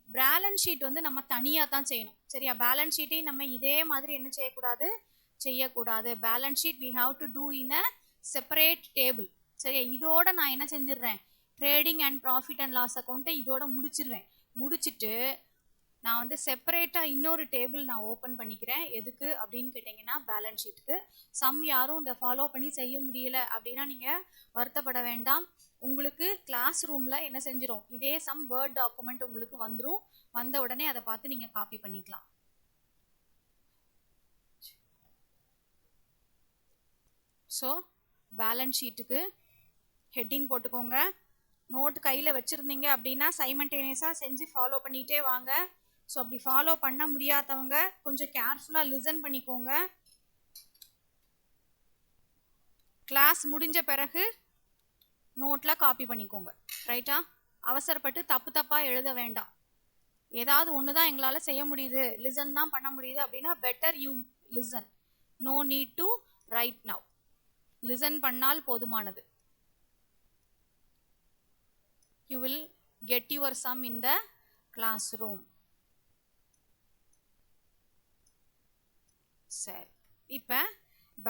பேலன்ஸ் ஷீட் வந்து நம்ம தனியாக தான் செய்யணும். சரியா? பேலன்ஸ் ஷீட்டையும் நம்ம இதே மாதிரி என்ன செய்யக்கூடாது. Balance sheet we have to do in a separate table. சரியா? இதோட நான் என்ன செஞ்சிடுறேன், trading and profit and loss அக்கௌண்ட்டை இதோட முடிச்சுட்டு நான் வந்து செப்பரேட்டாக இன்னொரு டேபிள் நான் ஓப்பன் பண்ணிக்கிறேன். எதுக்கு அப்படின்னு கேட்டிங்கன்னா பேலன்ஸ் ஷீட்டுக்கு. சம் யாரும் இதை ஃபாலோ பண்ணி செய்ய முடியலை அப்படின்னா நீங்கள் வருத்தப்பட வேண்டாம். உங்களுக்கு கிளாஸ் ரூமில் என்ன செஞ்சிடும், இதே சம் வேர்ட் டாக்குமெண்ட் உங்களுக்கு வந்துடும். வந்த உடனே அதை பார்த்து நீங்கள் காப்பி பண்ணிக்கலாம். ஸோ பேலன்ஸ் ஷீட்டுக்கு ஹெட்டிங் போட்டுக்கோங்க, நோட் கையில் வச்சுருந்தீங்க அப்படின்னா சைமல்டேனியஸாக செஞ்சு ஃபாலோ பண்ணிகிட்டே வாங்க. ஸோ அப்படி ஃபாலோ பண்ண முடியாதவங்க கொஞ்சம் கேர்ஃபுல்லாக லிசன் பண்ணிக்கோங்க. கிளாஸ் முடிஞ்ச பிறகு நோட்டில் காப்பி பண்ணிக்கோங்க. ரைட்டா? அவசரப்பட்டு தப்பு தப்பாக எழுத வேண்டாம். ஏதாவது ஒன்று தான் எங்களால் செய்ய முடியுது, லிசன் தான் பண்ண முடியுது அப்படின்னா better you listen. No need to write now. Listen பண்ணால் போதுமானது. You will get your sum in the classroom. சரி, இப்போ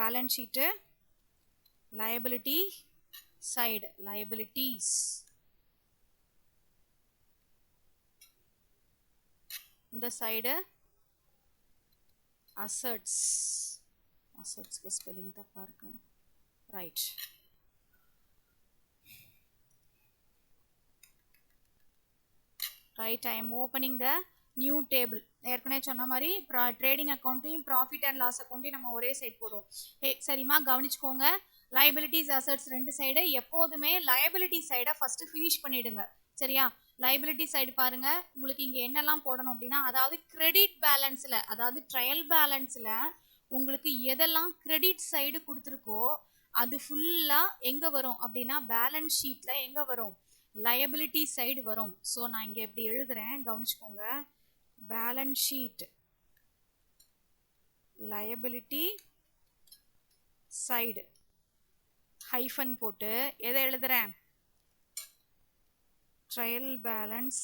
balance sheet, liability side, liabilities. இந்த சைடு assets. assetsக்கு ஸ்பெல்லிங் தப்பா இருக்கு. Right. Right, I am opening the new table. ஏற்கனவே சொன்ன மாதிரி ட்ரேடிங் அக்கௌண்ட்டையும் ப்ராஃபிட் அண்ட் லாஸ் அக்கௌண்ட்டையும் நம்ம ஒரே சைட் போடுவோம். சரிம்மா, கவனிச்சுக்கோங்க. லைபிலிட்டிஸ் அசட்ஸ் ரெண்டு சைடு எப்போதுமே லைபிலிட்டி சைடை ஃபர்ஸ்ட் ஃபினிஷ் பண்ணிடுங்க. சரியா? லைபிலிட்டி சைடு பாருங்க, உங்களுக்கு இங்கே என்னெல்லாம் போடணும் அப்படின்னா, அதாவது கிரெடிட் பேலன்ஸில், அதாவது ட்ரையல் பேலன்ஸில் உங்களுக்கு எதெல்லாம் கிரெடிட் சைடு கொடுத்துருக்கோ அது ஃபுல்லாக எங்கே வரும் அப்படின்னா பேலன்ஸ் ஷீட்டில் எங்கே வரும்? liability சைடு வரும். ஸோ நான் இங்கே எப்படி எழுதுறேன் கவனிச்சுக்கோங்க. Balance sheet liability side hyphen போட்டு எதை எழுதுறேன்? Trial balance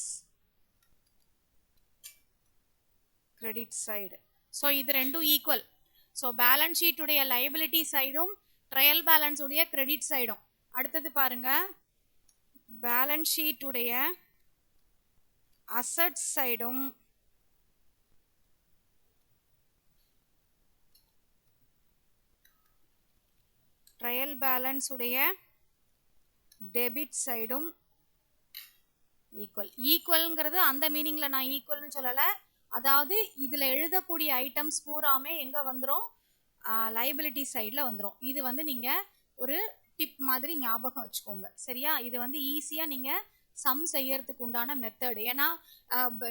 credit side. So இது ரெண்டும் ஈக்குவல். ஸோ பேலன்ஸ் ஷீட்டுடைய liability சைடும் ட்ரையல் பேலன்ஸ் உடைய கிரெடிட் சைடும். அடுத்தது பாருங்க, பேலன்ஸ் ஷீட் உடைய அசட் சைடும் ட்ரையல் பேலன்ஸ் உடைய டெபிட் சைடும் ஈக்குவல். ஈக்குவல்ங்கிறது அந்த மீனிங்ல நான் ஈக்குவல்னு சொல்லலை. அதாவது இதில் எழுதக்கூடிய ஐட்டம்ஸ் பூராமே எங்கே வந்துடும்? லைபிலிட்டி சைடில் வந்துடும். இது வந்து நீங்கள் ஒரு டிப் மாதிரி ஞாபகம் வச்சுக்கோங்க. சரியா? இது வந்து ஈஸியாக நீங்கள் சம் செய்யறதுக்கு உண்டான மெத்தட். ஏன்னா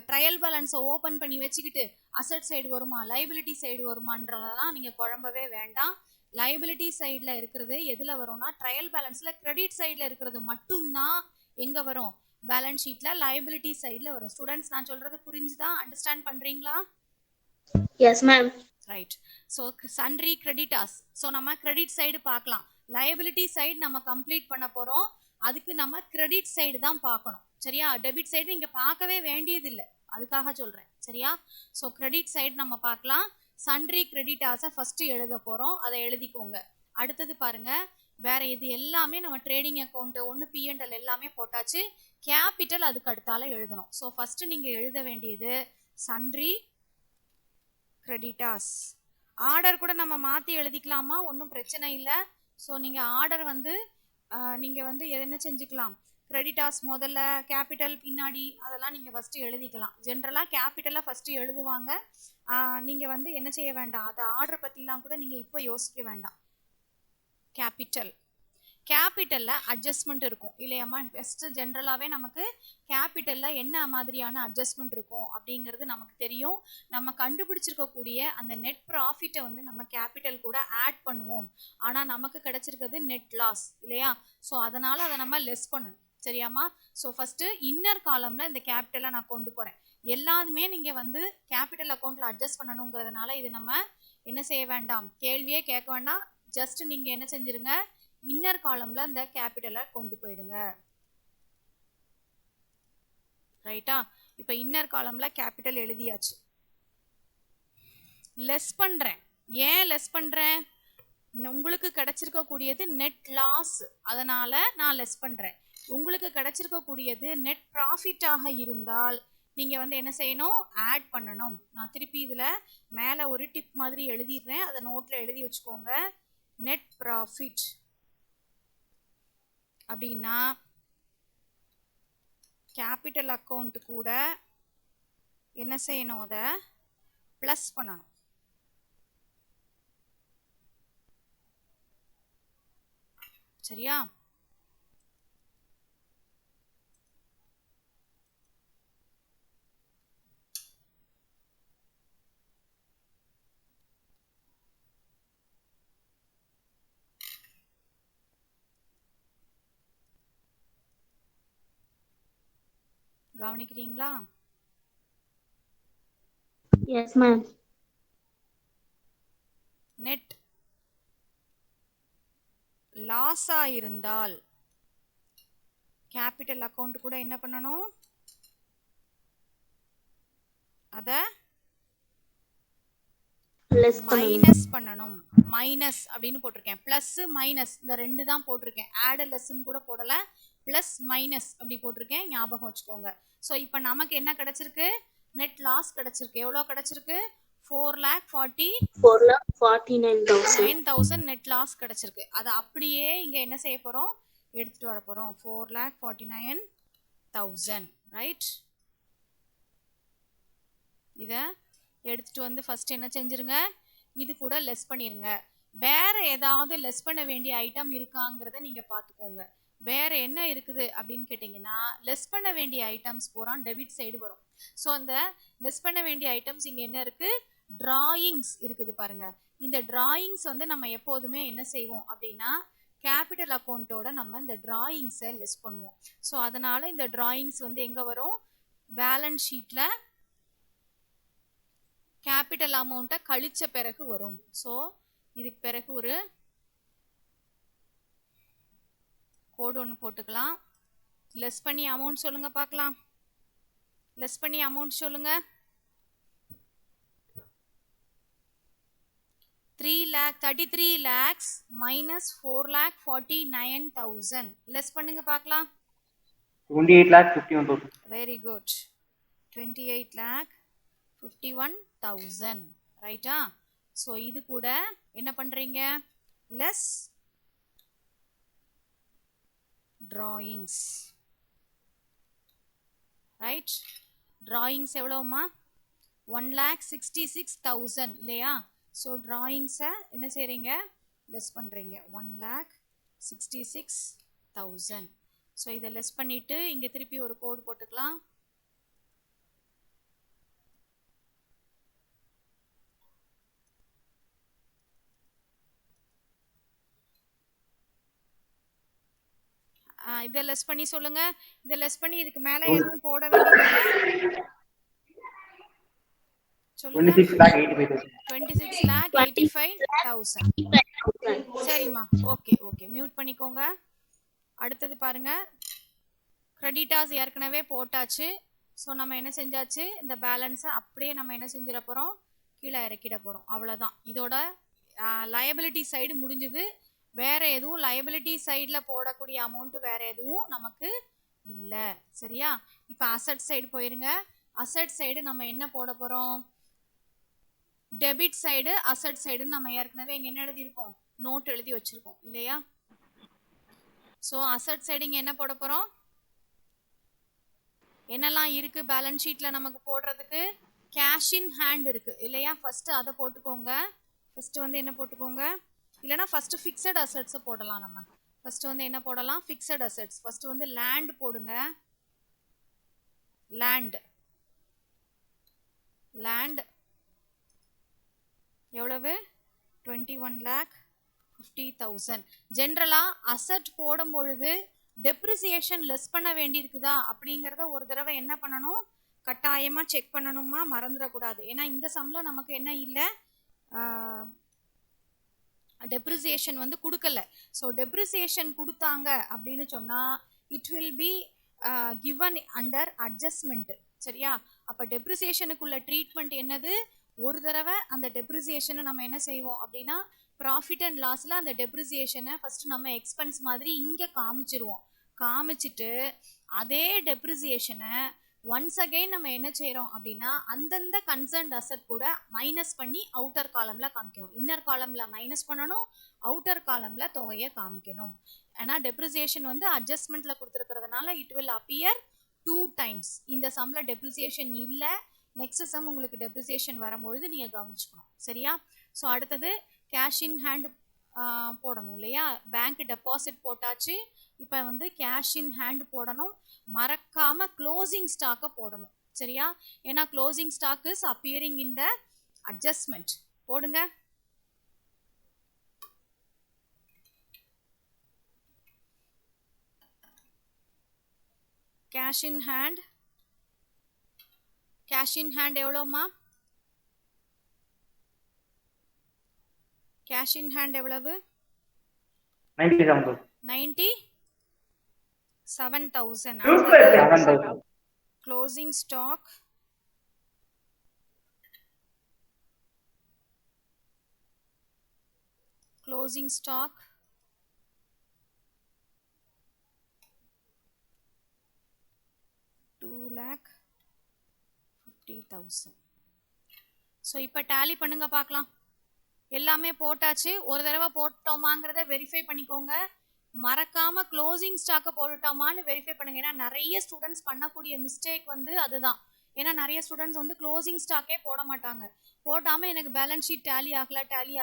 ட்ரையல் பேலன்ஸை ஓப்பன் பண்ணி வச்சுக்கிட்டு அசட் சைடு வருமா லைபிலிட்டி சைடு வருமான்றதெல்லாம் நீங்கள் குழம்பவே வேண்டாம். லைபிலிட்டி சைடில் இருக்கிறது எதில் வரும்னா ட்ரையல் பேலன்ஸில் கிரெடிட் சைடில் இருக்கிறது மட்டும்தான் எங்கே வரும்? பேலன்ஸ் ஷீட்டில் லைபிலிட்டி சைடில் வரும். ஸ்டூடெண்ட்ஸ், நான் சொல்கிறது புரிஞ்சுதா? அண்டர்ஸ்டாண்ட் பண்ணுறீங்களா? Yes ma'am. Right. So sundry creditors. So நம்ம கிரெடிட் சைடு பார்க்கலாம். லைபிலிட்டி சைடு நம்ம கம்ப்ளீட் பண்ண போகிறோம். அதுக்கு நம்ம கிரெடிட் சைடு தான் பார்க்கணும். சரியா? டெபிட் சைடு இங்கே பார்க்கவே வேண்டியதில்லை, அதுக்காக சொல்கிறேன். சரியா? ஸோ கிரெடிட் சைடு நம்ம பார்க்கலாம். சன்ட்ரி கிரெடிட்டாஸை ஃபஸ்ட்டு எழுத போகிறோம், அதை எழுதிக்கோங்க. அடுத்தது பாருங்கள், வேறு இது எல்லாமே நம்ம ட்ரேடிங் அக்கௌண்ட்டு ஒன்று P&L எல்லாமே போட்டாச்சு. கேபிட்டல் அதுக்கு அடுத்தால எழுதணும். ஸோ ஃபஸ்ட்டு நீங்கள் எழுத வேண்டியது சன்ட்ரி கிரெடிட்டாஸ். ஆர்டர் கூட நம்ம மாற்றி எழுதிக்கலாமா? ஒன்றும் பிரச்சனை இல்லை. ஸோ நீங்கள் ஆர்டர் வந்து நீங்கள் வந்து என்ன செஞ்சுக்கலாம்? கிரெடிட்டாஸ் முதல்ல, கேபிட்டல் பின்னாடி, அதெல்லாம் நீங்கள் ஃபஸ்ட்டு எழுதிக்கலாம். ஜென்ரலாக கேபிட்டலாக ஃபஸ்ட்டு எழுதுவாங்க. நீங்கள் வந்து என்ன செய்ய வேண்டாம், அதை ஆர்டர் பற்றிலாம் கூட நீங்கள் இப்போ யோசிக்க வேண்டாம். கேபிட்டலில் அட்ஜஸ்ட்மெண்ட் இருக்கும் இல்லையாம்மா? ஃபஸ்ட்டு ஜென்ரலாகவே நமக்கு கேபிட்டலில் என்ன மாதிரியான அட்ஜஸ்ட்மெண்ட் இருக்கும் அப்படிங்கிறது நமக்கு தெரியும். நம்ம கண்டுபிடிச்சிருக்கக்கூடிய அந்த நெட் ப்ராஃபிட்டை வந்து நம்ம கேபிட்டல் கூட ஆட் பண்ணுவோம். ஆனால் நமக்கு கிடச்சிருக்கிறது நெட் லாஸ் இல்லையா? ஸோ அதனால் அதை நம்ம லெஸ் பண்ணணும். சரியாம்மா? ஸோ ஃபஸ்ட்டு இன்னர் காலமில் இந்த கேபிட்டலை நான் கொண்டு போகிறேன். எல்லாருமே நீங்கள் வந்து கேபிட்டல் அக்கௌண்ட்டில் அட்ஜஸ்ட் பண்ணணுங்கிறதுனால இது நம்ம என்ன செய்ய வேண்டாம், கேள்வியே கேட்க வேண்டாம். ஜஸ்ட் நீங்கள் என்ன செஞ்சுருங்க, இன்னர் காலமில் இந்த கேபிட்டலை கொண்டு போயிடுங்க. ரைட்டா? இப்போ இன்னர் காலமில் கேபிட்டல் எழுதியாச்சு. லெஸ் பண்ணுறேன். ஏன் லெஸ் பண்ணுறேன்? உங்களுக்கு கிடச்சிருக்கக்கூடியது நெட் லாஸ், அதனால் நான் லெஸ் பண்ணுறேன். உங்களுக்கு கிடச்சிருக்கக்கூடியது நெட் ப்ராஃபிட்டாக இருந்தால் நீங்கள் வந்து என்ன செய்யணும்? ஆட் பண்ணணும். நான் திருப்பி இதில் மேலே ஒரு டிப் மாதிரி எழுதிடுறேன், அதை நோட்டில் எழுதி வச்சுக்கோங்க. நெட் ப்ராஃபிட் அப்படின்னா கேபிட்டல் அக்கௌண்ட் கூட என்ன செய்யணும்? அதை ப்ளஸ் பண்ணணும். சரியா? கவனிக்கிறீங்களா? Yes, ma'am. நெட் லாஸா இருந்தால் கேபிட்டல் அக்கவுண்ட் கூட என்ன பண்ணணும்? அத Less பண்ணணும். மைனஸ் பண்ணணும். மைனஸ் அப்படின்னு போட்டிருக்கேன். பிளஸ் மைனஸ் இந்த ரெண்டு தான் போட்டிருக்கேன். ஆட் லெஸ்ன்னு கூட போடல. பிளஸ் மைனஸ் அப்படி போட்டிருக்கேன். ஞாபகம் வச்சுக்கோங்க. ஸோ இப்போ நமக்கு என்ன கிடைச்சிருக்கு? நெட் லாஸ் கிடைச்சிருக்கு. எவ்வளோ கிடைச்சிருக்கு? 4,49,000 நெட் லாஸ் கிடைச்சிருக்கு. அதை அப்படியே இங்க என்ன செய்ய போறோம்? எடுத்துட்டு வர போறோம். 4,49,000 ரைட். இத எடுத்துட்டு வந்து ஃபர்ஸ்ட் என்ன செஞ்சிருங்க? இது கூட லெஸ் பண்ணிருங்க. வேற ஏதாவது லெஸ் பண்ண வேண்டிய ஐட்டம் இருக்காங்கிறத நீங்க பாத்துக்கோங்க. வேற என்ன இருக்குது அப்படின்னு கேட்டிங்கன்னா, லெஸ் பண்ண வேண்டிய ஐட்டம்ஸ் பூரா டெபிட் சைடு வரும். ஸோ அந்த லெஸ் பண்ண வேண்டிய ஐட்டம்ஸ் இங்கே என்ன இருக்கு? டிராயிங்ஸ் இருக்குது பாருங்க. இந்த டிராயிங்ஸ் வந்து நம்ம எப்போதுமே என்ன செய்வோம் அப்படின்னா, கேபிட்டல் அக்கௌண்ட்டோட நம்ம இந்த டிராயிங்ஸை லெஸ் பண்ணுவோம். ஸோ அதனால இந்த டிராயிங்ஸ் வந்து எங்க வரும்? பேலன்ஸ் ஷீட்ல கேபிட்டல் அமௌண்ட்டை கழிச்ச பிறகு வரும். ஸோ இதுக்கு பிறகு ஒரு கோடு ஒன்று போட்டுக்கலாம். லெஸ் பண்ணி அமௌண்ட் சொல்லுங்க பார்க்கலாம். லெஸ் பண்ணி அமௌண்ட் சொல்லுங்க. 33 lakhs minus 4,49,000. லெஸ் பண்ணுங்க பார்க்கலாம். 28,51,000. Very good. 28,51,000 ரைட்டா? ஸோ இது கூட என்ன பண்றீங்க? Less drawings right. drawings எவ்வளவுமா? 1,66,000 இல்லையா? ஸோ drawings-ஐ என்ன செய்றீங்க? லெஸ் பண்றீங்க. 1,66,000. ஸோ இதை லெஸ் பண்ணிட்டு இங்க திருப்பி ஒரு கோடு போட்டுக்கலாம். இதை லெஸ் பண்ணி சொல்லுங்க. இதை லெஸ் பண்ணி இதுக்கு மேல எதுவும் போட வேண்டியது சொல்லுங்க. 26,85,000. சரிம்மா, ஓகே ஓகே, மியூட் பண்ணிக்கோங்க. அடுத்தது பாருங்க, கிரெடிட்டாஸ் ஏற்கனவே போட்டாச்சு. ஸோ நம்ம என்ன செஞ்சாச்சு? இந்த பேலன்ஸை அப்படியே நம்ம என்ன செஞ்சிட போறோம்? கீழே இறக்கிட போறோம். அவ்வளோதான். இதோட லயபிலிட்டி சைடு முடிஞ்சுது. வேற எதுவும் லயபிலிட்டி சைடில் போடக்கூடிய அமௌண்ட் வேற எதுவும் நமக்கு இல்லை. சரியா? இப்போ அசட் சைடு போயிருங்க. அசட் சைடு நம்ம என்ன போட போறோம்? டெபிட் சைடு அசட் சைடு நம்ம ஏற்கனவே இங்கே என்ன எழுதியிருக்கோம்? நோட் எழுதி வச்சிருக்கோம் இல்லையா? ஸோ அசட் சைடு இங்கே என்ன போட போறோம்? என்னெல்லாம் இருக்கு பேலன்ஸ் ஷீட்ல நமக்கு போடுறதுக்கு? கேஷ் இன் ஹேண்ட் இருக்கு இல்லையா? ஃபர்ஸ்ட் அதை போட்டுக்கோங்க. ஃபர்ஸ்ட் வந்து என்ன போட்டுக்கோங்க? இல்லைனா ஃபர்ஸ்ட் ஃபிக்ஸட் அசட்ஸை போடலாம். நம்ம ஃபர்ஸ்ட் வந்து என்ன போடலாம்? Fixed assets. ஃபர்ஸ்ட் வந்து லேண்ட் போடுங்க. லேண்ட் எவ்வளவு? 21,50,000. ஜென்ரலா அசட் போடும் பொழுது டெப்ரிசியேஷன் லெஸ் பண்ண வேண்டி இருக்குதா அப்படிங்கிறத ஒரு தடவை என்ன பண்ணணும்? கட்டாயமா செக் பண்ணணுமா? மறந்துடக்கூடாது. ஏன்னா இந்த சம்ல நமக்கு என்ன இல்லை? டெப்ரிசியேஷன் வந்து கொடுக்கல. ஸோ டெப்ரிசியேஷன் கொடுத்தாங்க அப்படின்னு சொன்னா it will be given under adjustment. சரியா? அப்போ டெப்ரிசியேஷனுக்குள்ள ட்ரீட்மெண்ட் என்னது? ஒரு தடவை அந்த டெப்ரிசியேஷனை நம்ம என்ன செய்வோம் அப்படின்னா, ப்ராஃபிட் அண்ட் லாஸில் அந்த டெப்ரிசியேஷனை ஃபஸ்ட்டு நம்ம எக்ஸ்பென்ஸ் மாதிரி இங்கே காமிச்சிருவோம். காமிச்சிட்டு அதே டெப்ரிசியேஷனை ஒன்ஸ் அகெயின் நம்ம என்ன செய்கிறோம் அப்படின்னா, அந்தந்த கன்சர்ன்ட் அசட் கூட மைனஸ் பண்ணி அவுட்டர் காலமில் காமிக்கணும். இன்னர் காலமில் மைனஸ் பண்ணணும், அவுட்டர் காலமில் தொகையை காமிக்கணும். ஏன்னா டெப்ரிசியேஷன் வந்து அட்ஜஸ்ட்மெண்ட்டில் கொடுத்துருக்கிறதுனால இட் வில் அப்பியர் 2 times. இந்த சம்மில் டெப்ரிசியேஷன் இல்லை. நெக்ஸ்ட் சம் உங்களுக்கு டெப்ரிசியேஷன் வரும்பொழுது நீங்கள் கவனிச்சுக்கணும். சரியா? ஸோ அடுத்தது கேஷ் இன் ஹேண்ட் போடணும் இல்லையா? பேங்க் டெபாசிட் போட்டாச்சு. இப்போ வந்து கேஷ் இன் ஹேண்ட் போடணும். மறக்காம க்ளோசிங் ஸ்டாக்கை போடணும். சரியா? ஏன்னா closing stock is appearing in the adjustment. போடுங்க. Cash in hand cash in hand எவ்வளோம்மா? கேஷ் இன் ஹேண்ட் எவ்வளவு? 97,000. Closing stock $2,50,000. ஸோ இப்போ டேலி பண்ணுங்க பார்க்கலாம். எல்லாமே போட்டாச்சு. ஒரு தடவை போட்டோமாங்கிறத வெரிஃபை பண்ணிக்கோங்க. மறக்காம க்ளோசிங் ஸ்டாக்கை போட்டுட்டோமான்னு வெரிஃபை பண்ணுங்க. ஏன்னா நிறைய ஸ்டூடெண்ட்ஸ் பண்ணக்கூடிய மிஸ்டேக் வந்து அதுதான். ஏன்னா நிறைய ஸ்டூடெண்ட்ஸ் வந்து க்ளோசிங் ஸ்டாக்கே போட மாட்டாங்க. போட்டாமல் எனக்கு பேலன்ஸ் ஷீட் டேலி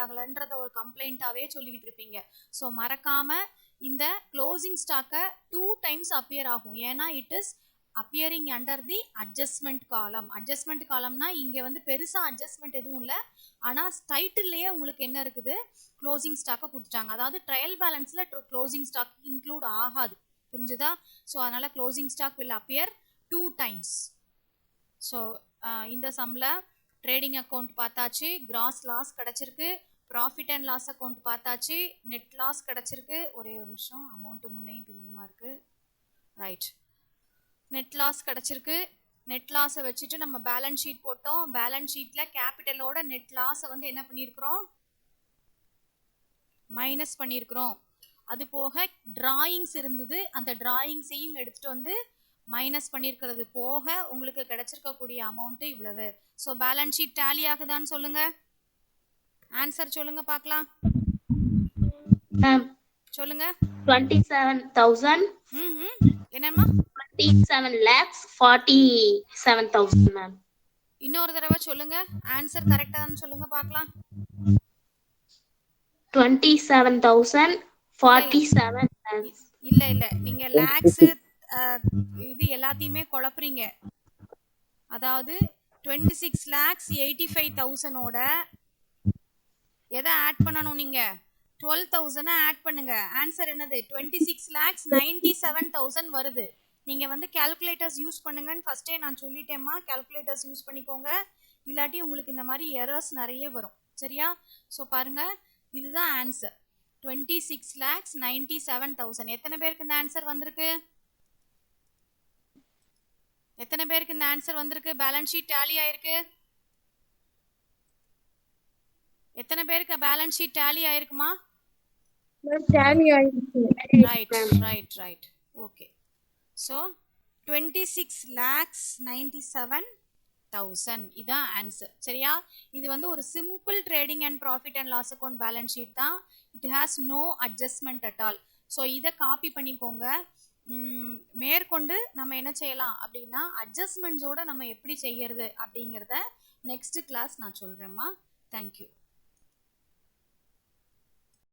ஆகலைன்றத ஒரு கம்ப்ளைண்ட்டாகவே சொல்லிக்கிட்டு இருப்பீங்க. ஸோ மறக்காமல் இந்த க்ளோசிங் ஸ்டாக்கை 2 times அப்பியர் ஆகும். ஏன்னா it is appearing under the adjustment காலம். அட்ஜஸ்ட்மெண்ட் காலம்னா இங்கே வந்து பெருசாக அட்ஜஸ்ட்மெண்ட் எதுவும் இல்லை. ஆனால் டைட்டில்லையே உங்களுக்கு என்ன இருக்குது, க்ளோசிங் ஸ்டாக்கை கொடுத்துட்டாங்க. அதாவது ட்ரையல் பேலன்ஸில் க்ளோசிங் ஸ்டாக் இன்க்ளூட் ஆகாது. புரிஞ்சுதா? ஸோ அதனால் closing stock will appear 2 times. So இந்த சம்மில் ட்ரேடிங் அக்கௌண்ட் பார்த்தாச்சு, கிராஸ் லாஸ் கிடச்சிருக்கு, ப்ராஃபிட் அண்ட் லாஸ் அக்கௌண்ட் பார்த்தாச்சு, நெட் லாஸ் கிடச்சிருக்கு. ஒரே ஒரு நிமிஷம், அமௌண்ட்டு முன்னையும் பின்னையுமா இருக்குது. ரைட், நெட் லாஸ் கிடச்சிருக்கு. நெட் லாஸை வச்சுட்டு நம்ம பேலன்ஸ் ஷீட் போட்டோம். பேலன்ஸ் ஷீட்டில் கேபிட்டலோட நெட் லாஸை வந்து என்ன பண்ணியிருக்கிறோம், மைனஸ் பண்ணியிருக்கிறோம். அது போக டிராயிங்ஸ் இருந்தது, அந்த டிராயிங்ஸையும் எடுத்துகிட்டு வந்து மைனஸ் பண்ணியிருக்கிறது போக உங்களுக்கு கிடைச்சிருக்கக்கூடிய அமௌண்ட்டு இவ்வளவு. ஸோ பேலன்ஸ் ஷீட் டேலி ஆகுதான்னு சொல்லுங்க. ஆன்சர் சொல்லுங்க பார்க்கலாம். சொல்லுங்க. 27,000. என்னம்மா? 27,47,000 மேம். இன்னொரு தடவை சொல்லுங்க. ஆன்சர் கரெக்டான்னு சொல்லுங்க பார்க்கலாம். 27,047. இல்ல நீங்க லாக்ஸ் இது எல்லாத்தையுமே குழப்புறீங்க. அதாவது 26,85,000ஓட எதை ஆட் பண்ணணும்? நீங்க 12,000 ஆட் பண்ணுங்க. ஆன்சர் என்னது? 26,97,000 வருது. நீங்க வந்து கால்குலேட்டர்ஸ் யூஸ் பண்ணுங்கன்னு ஃபர்ஸ்டே நான் சொல்லிட்டேம்மா. கால்குலேட்டர்ஸ் யூஸ் பண்ணிக்கோங்க, இல்லாட்டி உங்களுக்கு இந்த மாதிரி எரர்ஸ் நிறைய வரும். சரியா? ஸோ பாருங்க, இதுதான் ஆன்சர் 26,97,000. எத்தனை பேருக்கு இந்த ஆன்சர் வந்திருக்கு? பேலன்ஸ் ஷீட் டேலி ஆயிருக்கு? எத்தனை பேருக்கு பேலன்ஸ் ஷீட் டேலி ஆயிருக்குமா? ரைட். ஓகே. ஸோ 26,97,000 இதான் ஆன்சர். சரியா? இது வந்து ஒரு simple trading and profit and loss account balance sheet தான். It has no adjustment at all. So இதை காப்பி பண்ணிக்கோங்க. மேற்கொண்டு நம்ம என்ன செய்யலாம் அப்படின்னா, அட்ஜஸ்ட்மெண்ட்ஸோட நம்ம எப்படி செய்யறது அப்படிங்கிறத நெக்ஸ்ட் கிளாஸ் நான் சொல்கிறேம்மா. தேங்க்யூ.